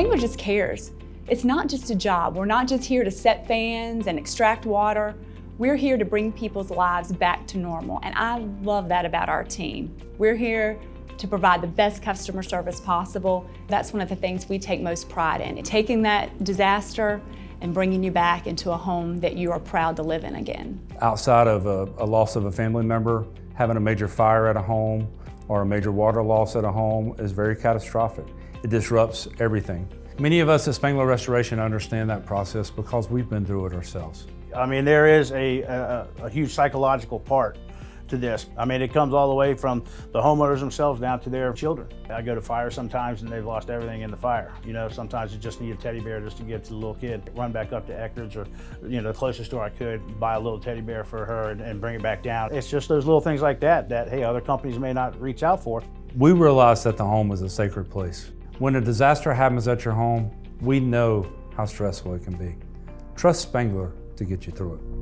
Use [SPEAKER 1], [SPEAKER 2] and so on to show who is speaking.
[SPEAKER 1] Spangler just cares. It's not just a job. We're not just here to set fans and extract water. We're here to bring people's lives back to normal, and I love that about our team. We're here to provide the best customer service possible. That's one of the things we take most pride in, taking that disaster and bringing you back into a home that you are proud to live in again.
[SPEAKER 2] Outside of a loss of a family member, having a major fire at a home or a major water loss at a home is very catastrophic. It disrupts everything. Many of us at Spangler Restoration understand that process because we've been through it ourselves.
[SPEAKER 3] I mean, there is a huge psychological part to this. I mean, it comes all the way from the homeowners themselves down to their children. I go to fires sometimes and they've lost everything in the fire. You know, sometimes you just need a teddy bear just to get to the little kid. Run back up to Eckerd's or, you know, the closest store I could, buy a little teddy bear for her and bring it back down. It's just those little things like that, hey, other companies may not reach out for.
[SPEAKER 2] We realize that the home is a sacred place. When a disaster happens at your home, we know how stressful it can be. Trust Spangler to get you through it.